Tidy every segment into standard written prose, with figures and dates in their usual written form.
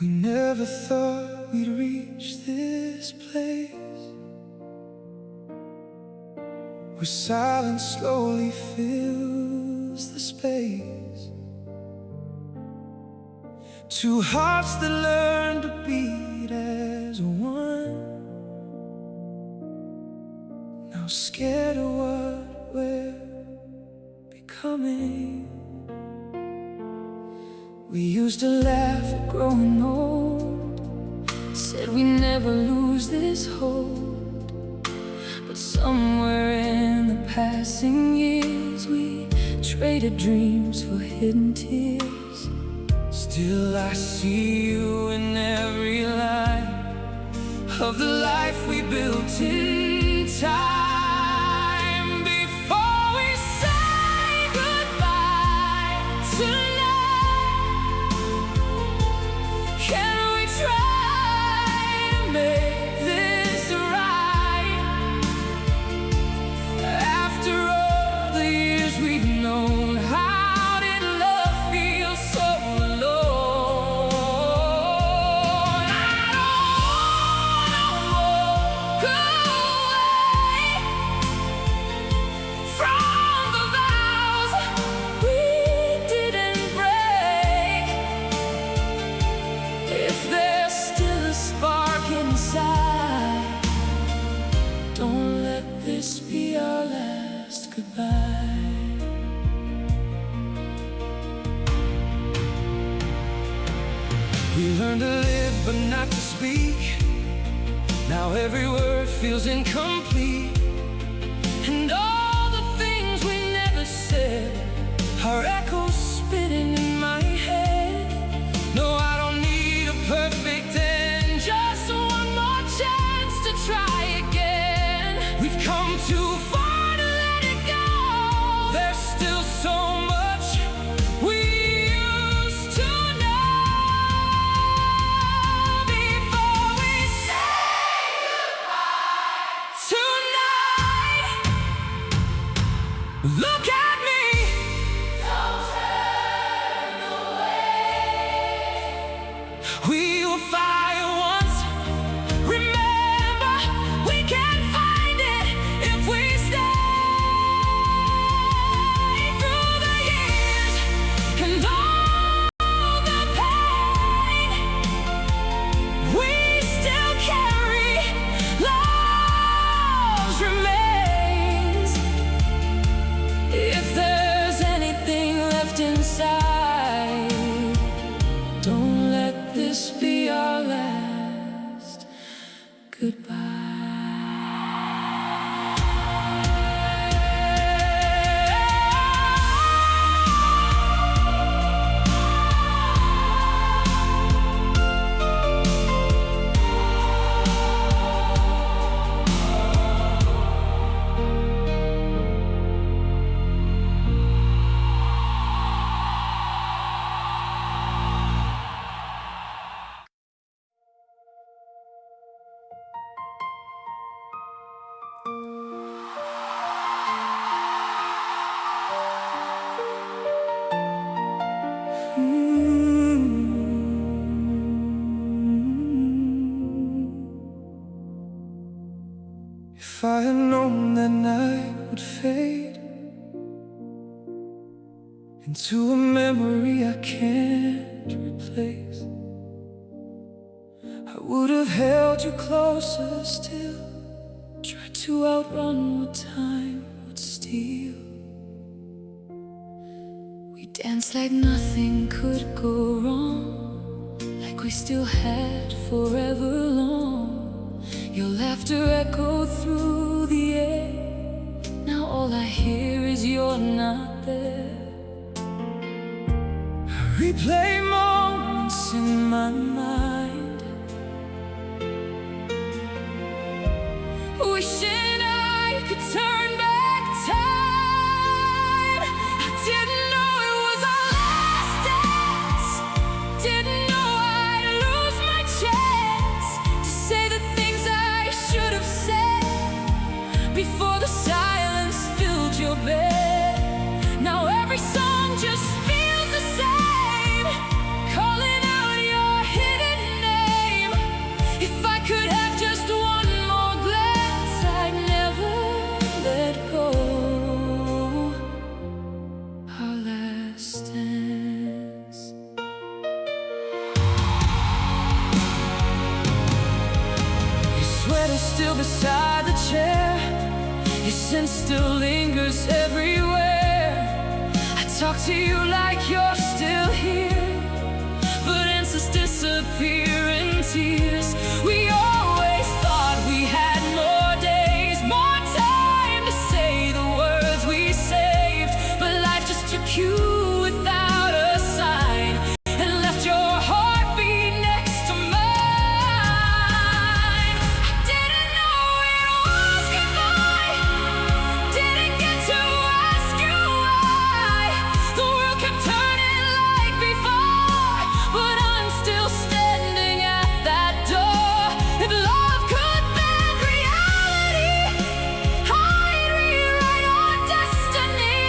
We never thought we'd reach this place where silence slowly fills the space. Two hearts that learn to beat as one, now scared of what we're becoming. We used to laugh at growing old, said we never lose this hold. But somewhere in the passing years, we traded dreams for hidden tears. Still I see you in every line of the life we built in time. Before we say goodbye tonight, can we try to make this right? After all the years we've known, how did love feel so alone? I don't wanna walk away from the vows we didn't break. If there's still a spark inside, don't let this be our last goodbye. We learned to live but not to speak. Now every word feels incomplete, and all the things we never said are echoes spinning in my head. No, I don't need a perfect end, just one more chance to try again. We've come too far to let it go. There's still so much we used to know. Before we say goodbye tonight, look at me. Don't turn away. We will fire once. Remember, we can find it if we stay through the years and all the pain. We still carry love's remains. If there's anything left inside, don't let this be our last goodbye. If I had known that night would fade into a memory I can't replace, I would have held you closer still, tried to outrun what time would steal. We danced like nothing could go wrong, like we still had forever long. Your laughter echoed through the air. Now all I hear is you're not there. I replay moments in my mind, wishing I could turn back time. I didn't know it was our last dance, didn't know I'd lose my still beside the chair. Your scent still lingers everywhere. I talk to you like you're still here, but answers disappear in tears. We always thought we had more days, more time to say the words we saved, but life just took you without a sign and left your heartbeat next to mine. I didn't know it was goodbye, didn't get to ask you why. The world kept turning like before, but I'm still standing at that door. If love could bend reality, I'd rewrite our destiny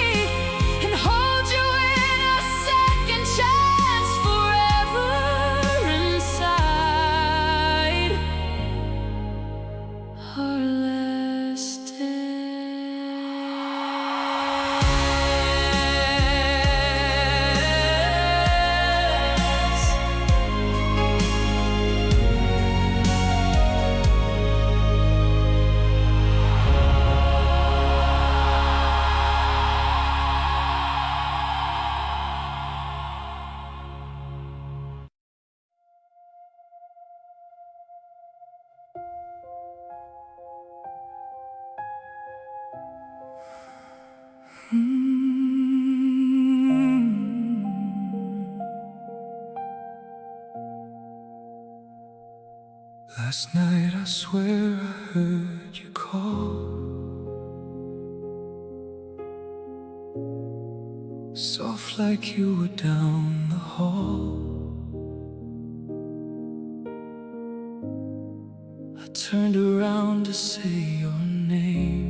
and hold you in a second chance forever inside our last Last night I swear I heard you call, soft like you were down the hall. I turned around to say your name,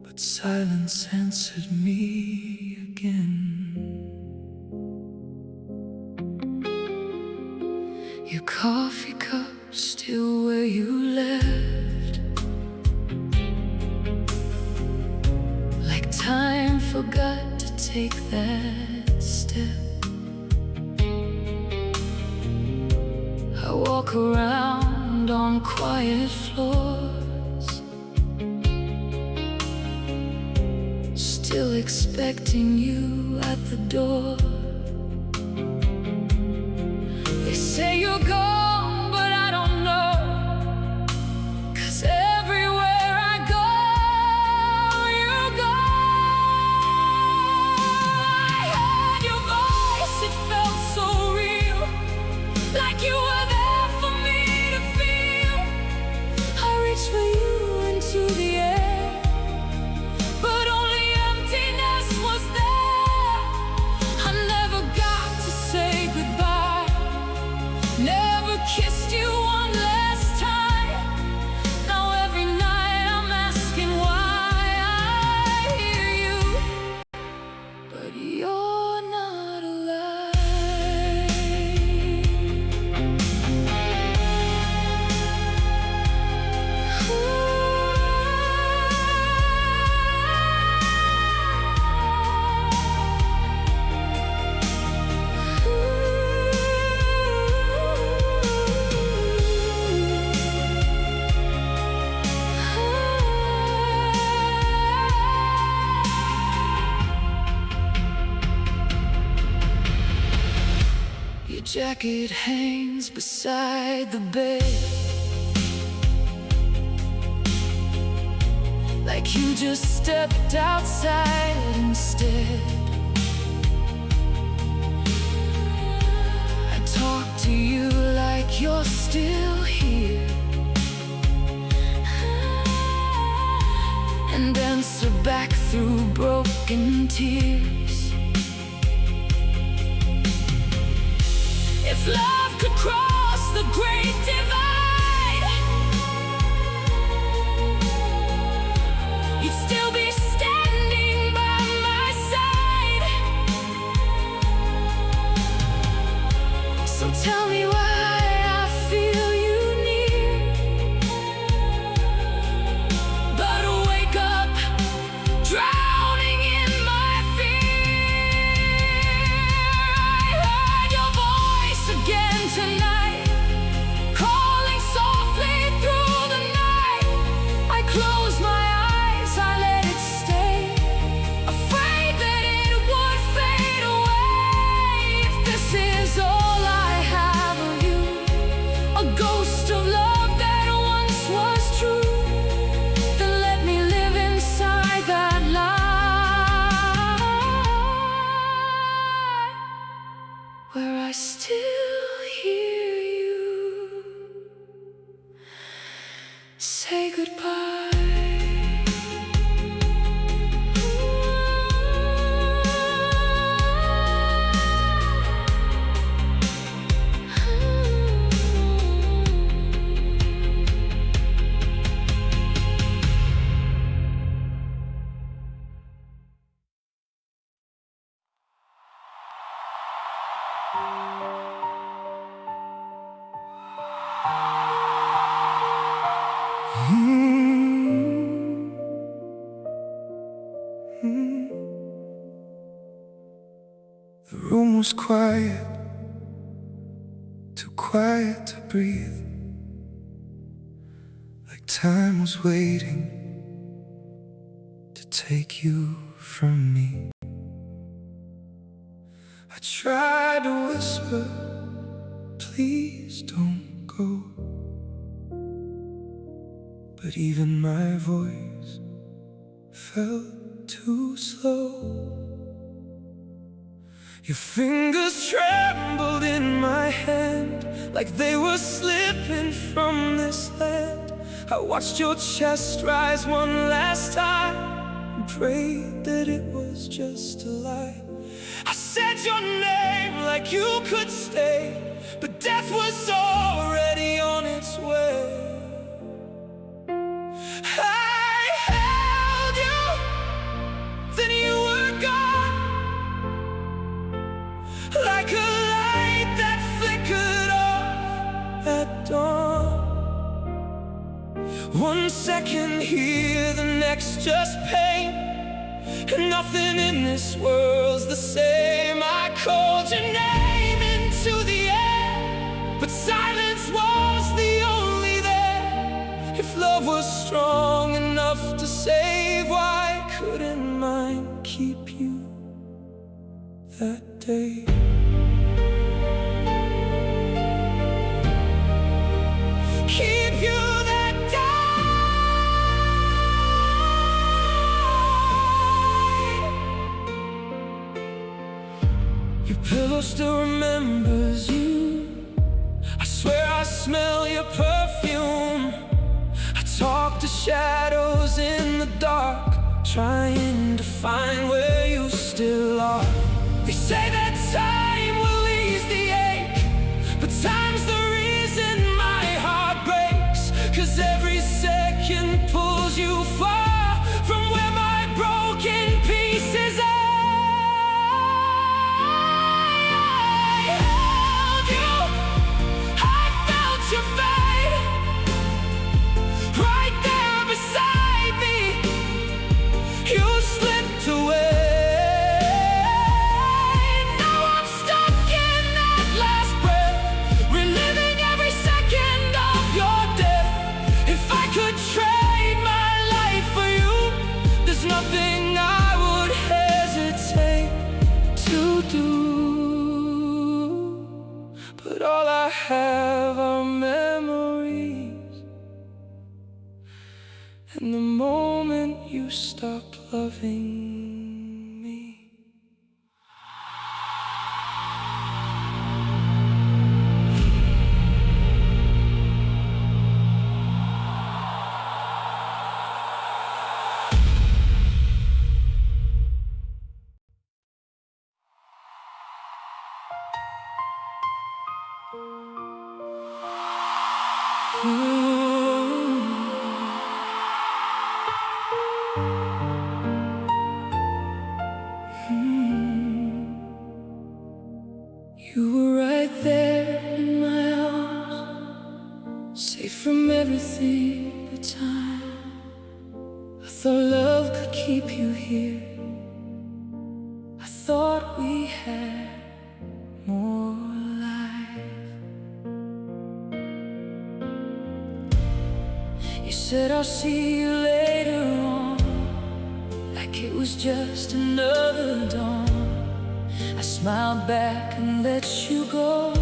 but silence answered me again. Your coffee cup still where you left, like time forgot to take that step. I walk around on quiet floors, still expecting you at the door. They say you're gone, but I don't know, 'cause everywhere I go, you go. I heard your voice, it felt so real, like you were there for me to feel. I reached for you into the air, but only emptiness was there. I never got to say goodbye, never kissed you one last time. Now every night I'm asking why. I hear you, but you're not alive. Your jacket hangs beside the bed, like you just stepped outside instead. I talk to you like you're still here, and answer back through broken tears. If love could cross the great divide, you'd still be standing by my side. So tell me why I feel you near, but I wake up drowning in my fear. I heard your voice again tonight. was quiet, too quiet to breathe, like time was waiting to take you from me. I tried to whisper, please don't go, but even my voice felt too slow. Your fingers trembled in my hand, like they were slipping from this land. I watched your chest rise one last time and prayed that it was just a lie. I said your name like you could stay, but death was already on its way. I held you, then you were gone, like a light that flickered off at dawn. One second here, the next just pain, and nothing in this world's the same. I called your name into the air, but silence was the only there. If love was strong enough to save, why couldn't mine keep you that day? Keep you that day. Your pillow still remembers you. I swear I smell your perfume. I talk to shadows in the dark, trying to find where you still are. They say that time will ease the ache, but time's the reason my heart breaks. 'Cause every second pulls you far from where my broken pieces are. I held you, I felt your fate, right there beside me. You slipped away. Nothing I would hesitate to do, but all I have are memories, and the moment you stopped loving me. You were right there in my arms, safe from everything at the time. I thought love could keep you here. I thought we had more life. You said I'll see you later on, like it was just another dawn. I smiled back and let you go.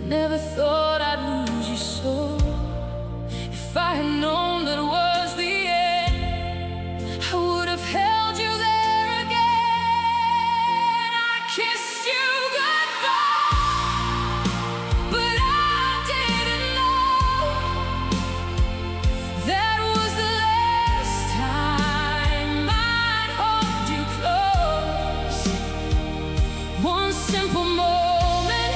Never thought I'd lose you so. If I had known that it was the end, I would have held you there again. I kissed you goodbye, but I didn't know that was the last time I'd hold you close. One simple moment,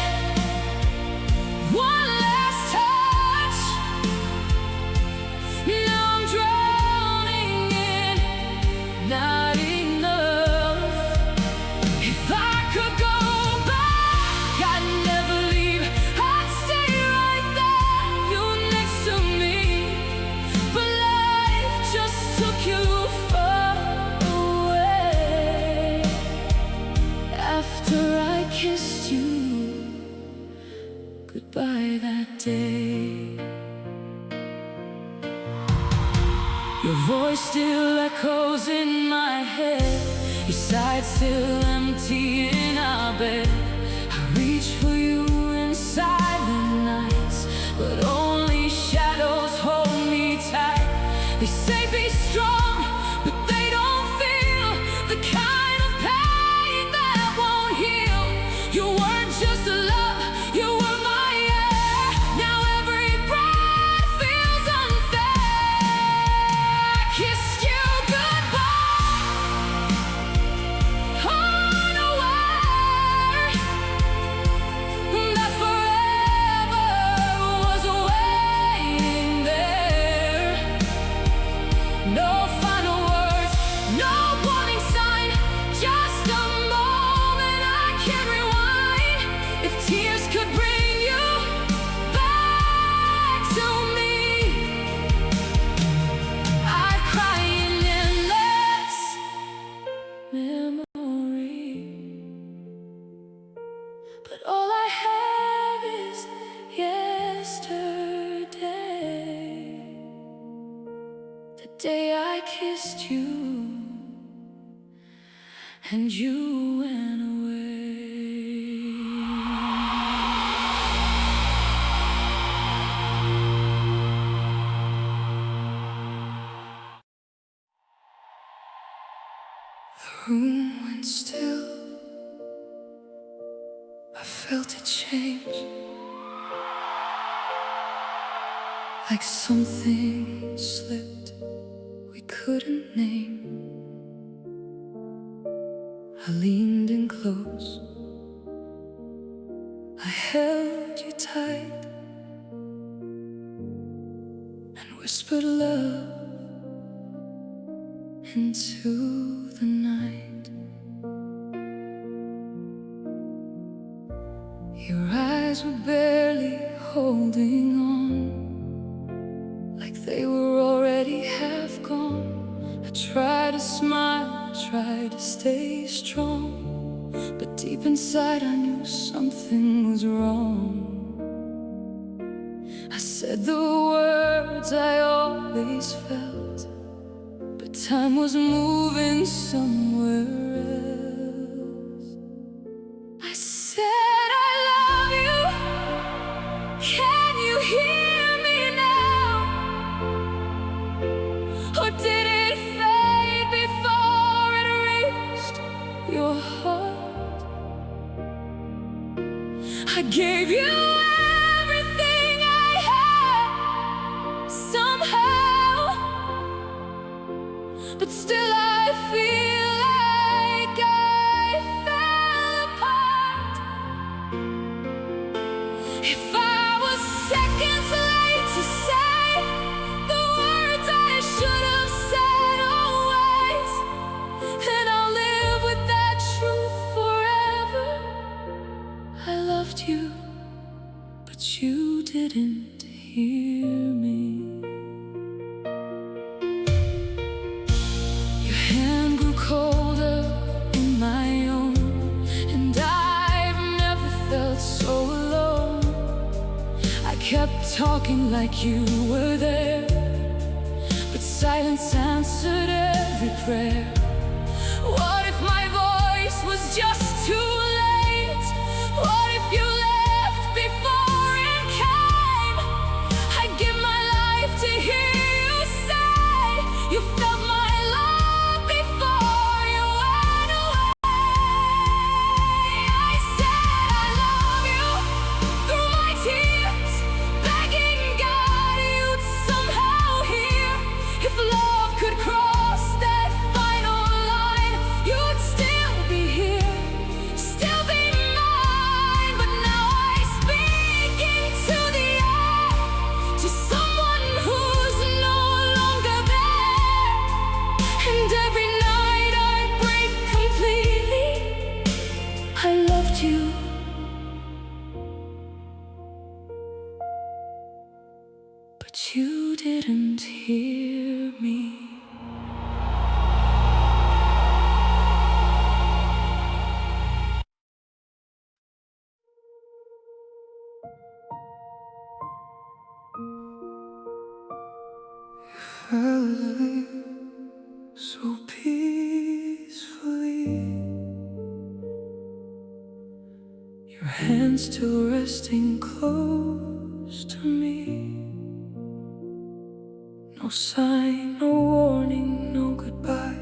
one last touch. Now still echoes in my head. Your side still empty in our bed. I reach for you in silent nights, but only shadows hold me tight. They say be strong, but they don't feel the kind of pain that won't heal. You weren't just a love, you were my air. Now every breath feels unfair. I kissed you goodbye, unaware that forever was waiting there. No final words, no warning sign, just a moment I can't rewind. If tears could bring you back to me, I'd cry in endless memory. But all I have is yesterday, the day I kissed you and you went away. The room went still. I felt it change, like something slipped we couldn't name. I leaned in close, I held you tight and whispered love into the night. Your eyes were barely holding on, like they were already half gone. I tried to smile, I tried to stay strong, but deep inside I knew something was wrong. I said the words I always felt, but time was moving somewhere else. I said I love you, can you hear me now? Or did it fade before it reached your heart? I gave you everything I had somehow, but still I feel like I fell apart. If I was seconds late to say the words I should have said always, then I'll live with that truth forever. I loved you, but you didn't hear me. Your hand grew colder in my own, and I've never felt so alone. I kept talking like you were there, but silence answered every prayer. What if my voice was just too late? What if you left before it came? I'd give my life to hear you say you felt my love before you went away. I said I love you through my tears, begging God you'd somehow hear. If love could cross that final line, you'd still be here, still be mine. But now I speak into the air, to someone who's no longer there. And every night I break completely. I loved you, but you didn't hear me. Fell asleep still resting close to me. No sign, no warning, no goodbye.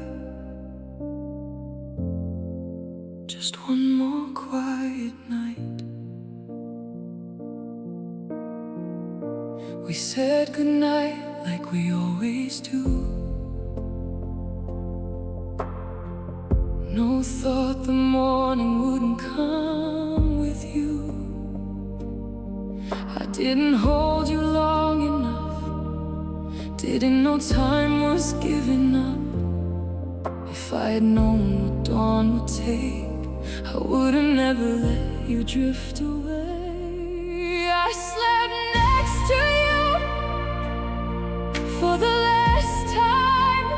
Just one more quiet night. We said goodnight like we always do. No thought the morning wouldn't come with you. I didn't hold you long enough, didn't know time was giving up. If I had known what dawn would take, I would've never let you drift away. I slept next to you for the last time.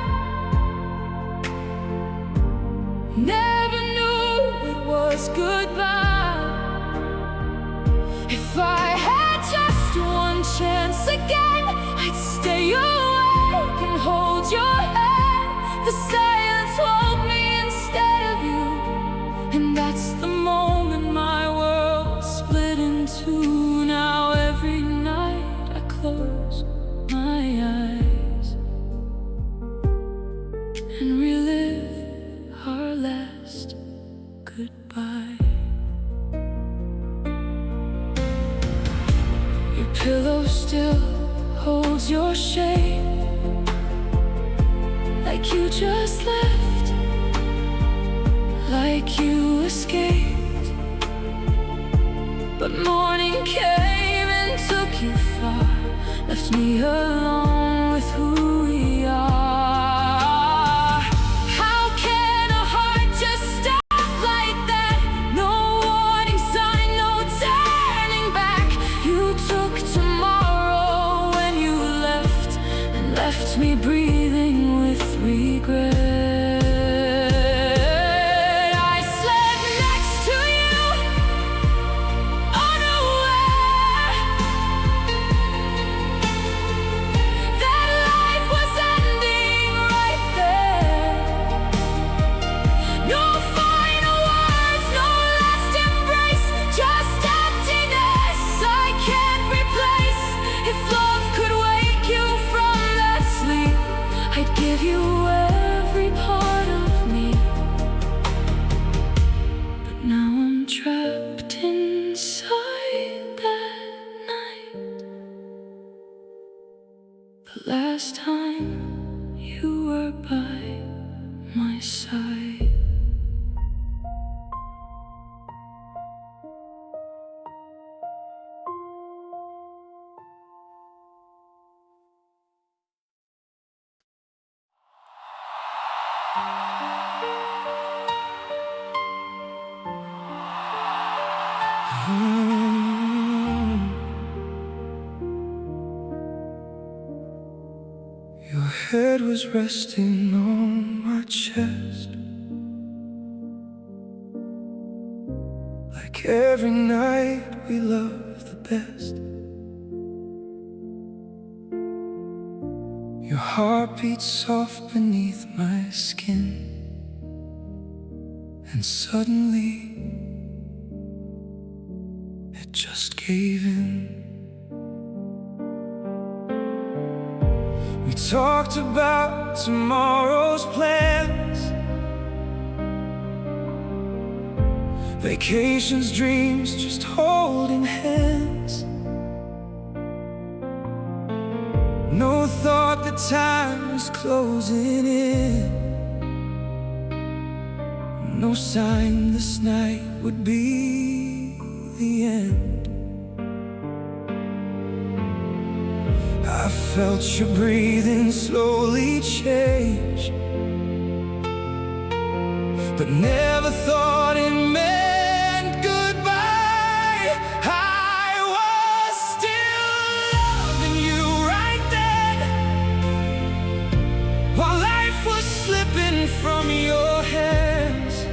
Never knew it was goodbye. If I had just one chance again, I'd stay awake and hold your hand. The silence woke me instead of you, and that's the moment my world split in two. Now every night I close my eyes and relive our last goodbye. Your pillow still holds your shame, like you just left, like you escaped. But morning came and took you far, left me alone with who we are. How can a heart just stop like that? No warning sign, no turning back. You took tomorrow when you left, and left me breathing with regret. Give you every part of me, but now I'm trapped inside that night. The last time you were by my side. Your head was resting on my chest, like every night we love the best. Your heart beats soft beneath my skin, and suddenly it just gave in. We talked about tomorrow's plans, vacations, dreams, just holding hands. No thought that time was closing in, no sign this night would be the end. I felt your breathing slowly change, but never thought it meant goodbye. I was still loving you right then, while life was slipping from your hands.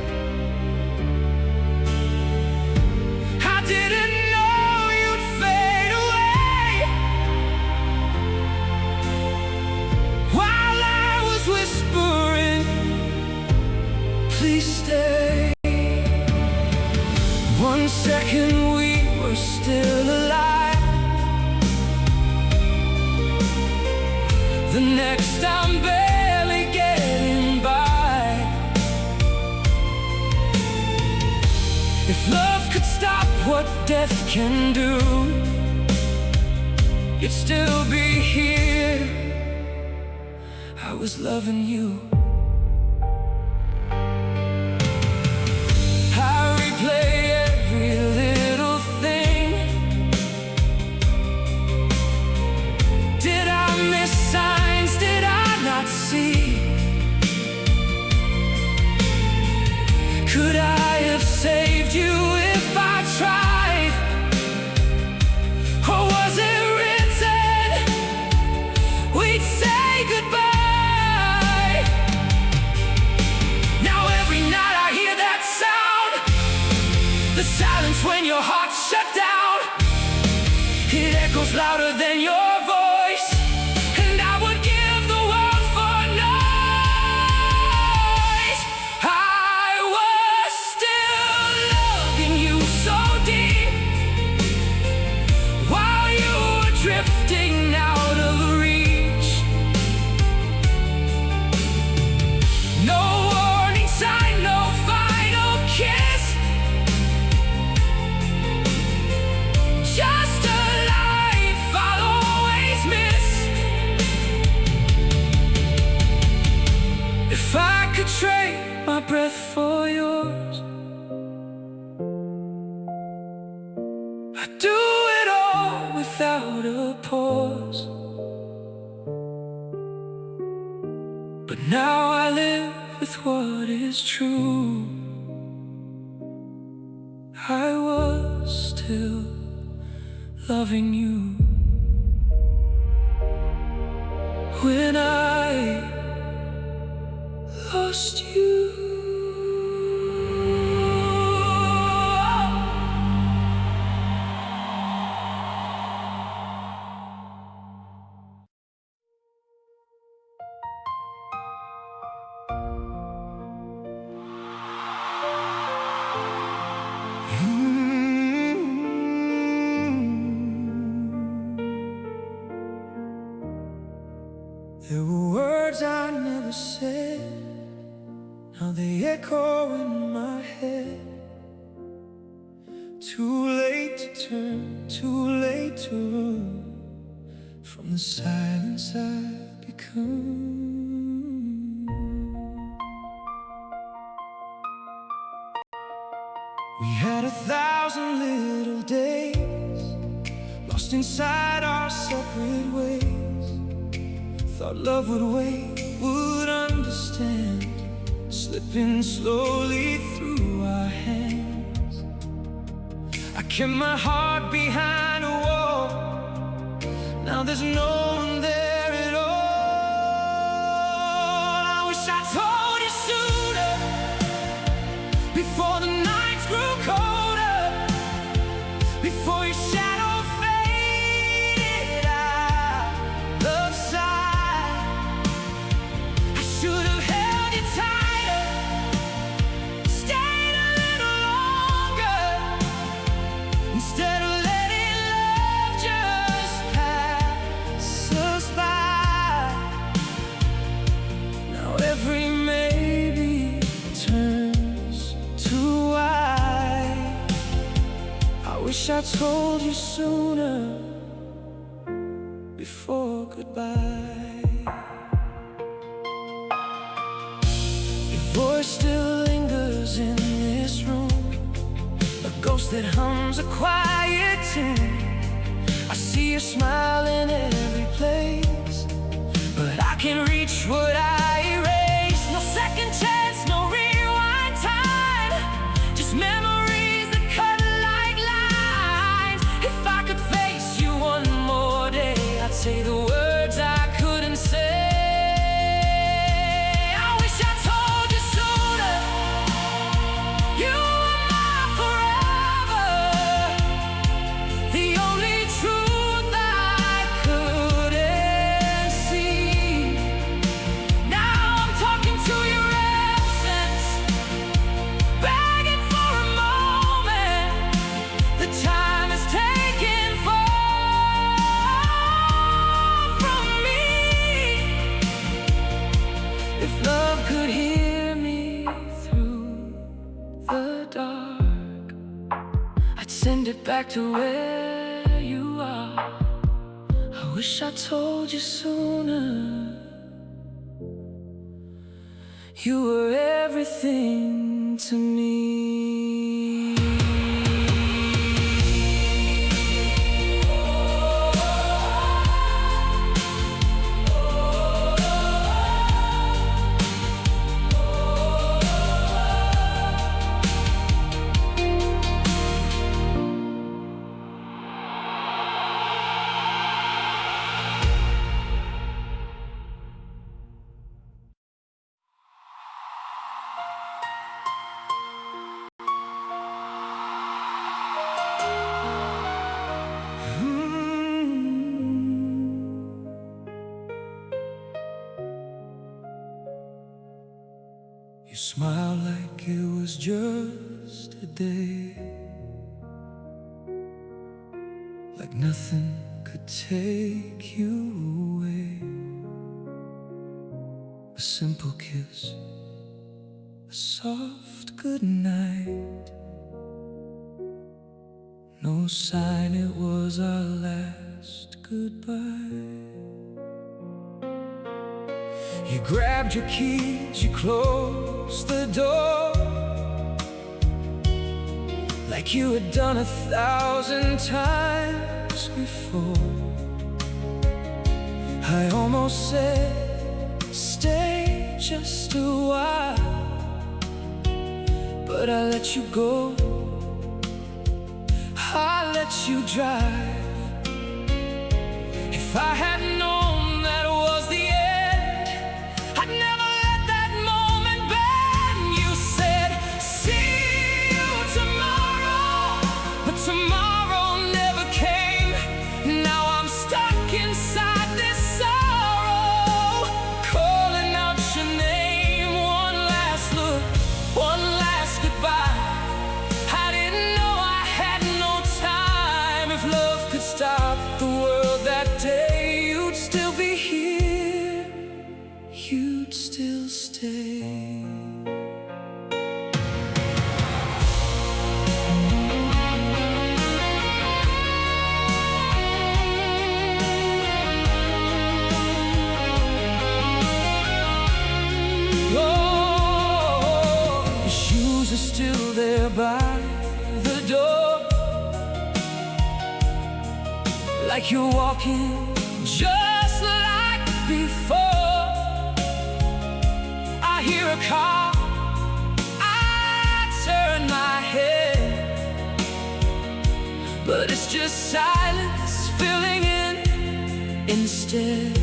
I didn't know you'd fade away, while I was whispering, please stay. 1 second we were still alive. The next I'm barely getting by. If love could stop what death can do, you'd still be here. I was loving you. I replay every little thing. Did I miss signs? Did I not see? Could I have saved you if I tried? Or was it written we'd say goodbye? Now every night I hear that sound, the silence when your heart shut down. It echoes louder than your voice, and I would give the world for noise. I was still loving you so deep, while you were drifting out of reach. No warning sign, no final kiss, just a life I'll always miss. If I could trade my breath for yours, I'd do it all without a pause. But now I live with what is true. I was still loving you when I lost you. There were words I never said, now they echo in my head. Too late to turn, too late to run from the silence I've become. We had 1,000 little days, lost inside our separate ways. Thought love would wait, would understand, slipping slowly through our hands. I kept my heart behind a wall, now there's no one there at all. I wish I told you sooner, before the nights grew colder, before your shadow faded out of sight. I should have held you tighter, stayed a little longer, instead of letting love just pass us by. Now every maybe turns to why. I wish I told you sooner, before goodbye. Your voice still lingers in this room, a ghost that hums a quiet tune. I see your smile in every place, but I can't reach what I erased. No second chance, no rewind time, just memories that cut like lines. If I could face you one more day, I'd say the words I couldn't say. I wish I told you sooner, you were my forever, the only truth I couldn't see. Now it back to where you are. I wish I told you sooner. You were everything to me. You smiled like it was just a day, like nothing could take you away. A simple kiss, a soft goodnight, no sign it was our last goodbye. You grabbed your keys, you closed the door, like you had done 1,000 times before. I almost said, stay just a while, but I let you go. I let you drive. If I had known that was the end, I'd never let that moment bend. You said, see you tomorrow, but tomorrow never came. Now I'm stuck inside this sorrow, calling out your name. One last look, one last goodbye. I didn't know I had no time. If love could stop the world that day, you'd still be here, you'd still stay. Oh, your shoes are still there by the door, like you're walking just like before. I hear a car, I turn my head, but it's just silence filling in instead.